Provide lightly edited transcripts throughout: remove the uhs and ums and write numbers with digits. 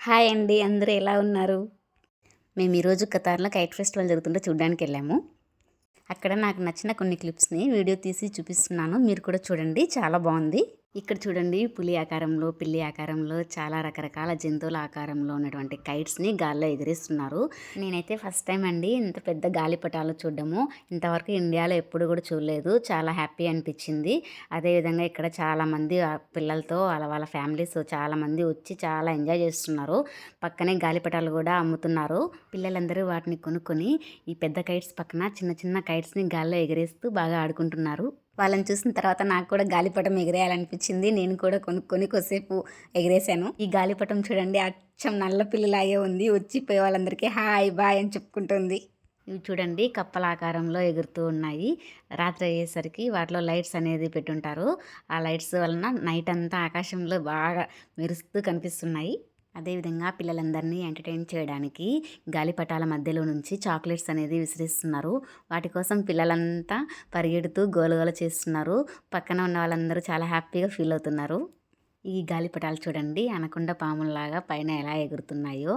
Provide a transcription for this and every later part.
Hi అండి. అందరూ ఎలా ఉన్నారు? మేము ఈరోజు ఖతార్‌లో కైట్ ఫెస్టివల్ జరుగుతుంటే చూడ్డానికెళ్ళాము. అక్కడ నాకు నచ్చిన కొన్ని క్లిప్స్‌ని వీడియో తీసి చూపిస్తున్నాను. మీరు కూడా చూడండి. చాలా బావుంది. ఇక్కడ చూడండి పులి ఆకారంలో, పిల్లి ఆకారంలో చాలా రకరకాల జంతువుల ఆకారంలో ఉన్నటువంటి కైట్స్‌ని గాల్లో ఎగరేస్తున్నారు. నేనైతే ఫస్ట్ టైమ్ అండి ఇంత పెద్ద గాలిపటాలు చూడ్డము. ఇంతవరకు ఇండియాలో ఎప్పుడు కూడా చూడలేదు. చాలా హ్యాపీ అనిపించింది. అదేవిధంగా ఇక్కడ చాలామంది పిల్లలతో వాళ్ళ ఫ్యామిలీస్ చాలామంది వచ్చి చాలా ఎంజాయ్ చేస్తున్నారు. పక్కనే గాలిపటాలు కూడా అమ్ముతున్నారు. పిల్లలందరూ వాటిని కొనుక్కొని ఈ పెద్ద కైట్స్ పక్కన చిన్న చిన్న కైట్స్‌ని గాల్లో ఎగరేస్తూ బాగా ఆడుకుంటున్నారు. వాళ్ళని చూసిన తర్వాత నాకు కూడా గాలిపటం ఎగిరేయాలనిపించింది. నేను కూడా కొనుక్కొని కొద్దిసేపు ఎగిరేసాను. ఈ గాలిపటం చూడండి అచ్చం నల్ల పిల్లిలాగే ఉంది. వచ్చిపోయే వాళ్ళందరికీ హాయ్ బాయ్ అని చెప్పుకుంటుంది. ఇవి చూడండి కప్పల ఆకారంలో ఎగురుతూ ఉన్నాయి. రాత్రి అయ్యేసరికి వాటిలో లైట్స్ అనేది పెట్టుంటారు. ఆ లైట్స్ వలన నైట్ అంతా ఆకాశంలో బాగా మెరుస్తూ కనిపిస్తున్నాయి. అదేవిధంగా పిల్లలందరినీ ఎంటర్టైన్ చేయడానికి గాలిపటాల మధ్యలో నుంచి చాక్లెట్స్ అనేది విసిరిస్తున్నారు. వాటి కోసం పిల్లలంతా పరిగెడుతూ గోలగోల చేస్తున్నారు. పక్కన ఉన్న వాళ్ళందరూ చాలా హ్యాపీగా ఫీల్ అవుతున్నారు. ఈ గాలిపటాలు చూడండి అనకొండ పాముల్లాగా పైన ఎలా ఎగురుతున్నాయో.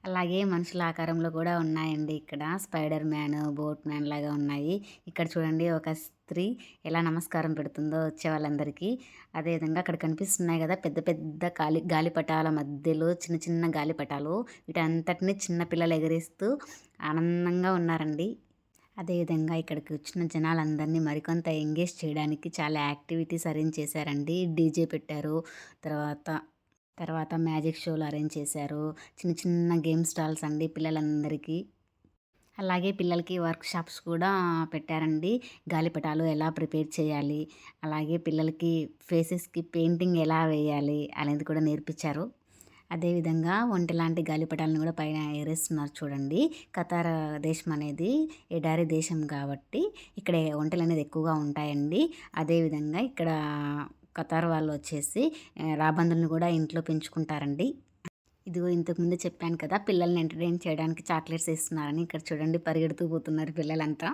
అలాగే మనుషుల ఆకారంలో కూడా ఉన్నాయండి. ఇక్కడ స్పైడర్ మ్యాన్, బోట్ మ్యాన్ లాగా ఉన్నాయి. ఇక్కడ చూడండి ఒక స్త్రీ ఎలా నమస్కారం పెడుతుందో వచ్చే వాళ్ళందరికీ. అదేవిధంగా అక్కడ కనిపిస్తున్నాయి కదా పెద్ద పెద్ద గాలిపటాల మధ్యలో చిన్న చిన్న గాలిపటాలు. వీటంతటిని చిన్న పిల్లలు ఎగరేస్తూ ఆనందంగా ఉన్నారండి. అదేవిధంగా ఇక్కడికి వచ్చిన జనాలందరినీ మరికొంత ఎంగేజ్ చేయడానికి చాలా యాక్టివిటీస్ అరేంజ్ చేశారండి. డీజే పెట్టారు. తర్వాత మ్యాజిక్ షోలు అరేంజ్ చేశారు. చిన్న చిన్న గేమ్ స్టాల్స్ అండి పిల్లలందరికీ. అలాగే పిల్లలకి వర్క్ షాప్స్ కూడా పెట్టారండి. గాలిపటాలు ఎలా ప్రిపేర్ చేయాలి, అలాగే పిల్లలకి ఫేసెస్‌కి పెయింటింగ్ ఎలా వేయాలి అనేది కూడా నేర్పించారు. అదేవిధంగా ఒంటెలాంటి గాలిపటాలను కూడా పైన ఎగరేస్తున్నారు చూడండి. ఖతార్ దేశం అనేది ఎడారి దేశం కాబట్టి ఇక్కడ ఒంటెలు అనేది ఎక్కువగా ఉంటాయండి. అదేవిధంగా ఇక్కడ ఖతార్ వాళ్ళు వచ్చేసి రాబందులను కూడా ఇంట్లో పెంచుకుంటారండి. ఇదిగో ఇంతకుముందు చెప్పాను కదా పిల్లల్ని ఎంటర్టైన్ చేయడానికి చాక్లెట్స్ ఇస్తున్నారని. ఇక్కడ చూడండి పరిగెడుతూ పోతున్నారు పిల్లలంతా.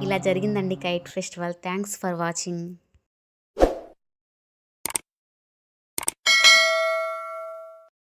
ఇలా జరిగిందండి kite festival. Thanks for watching.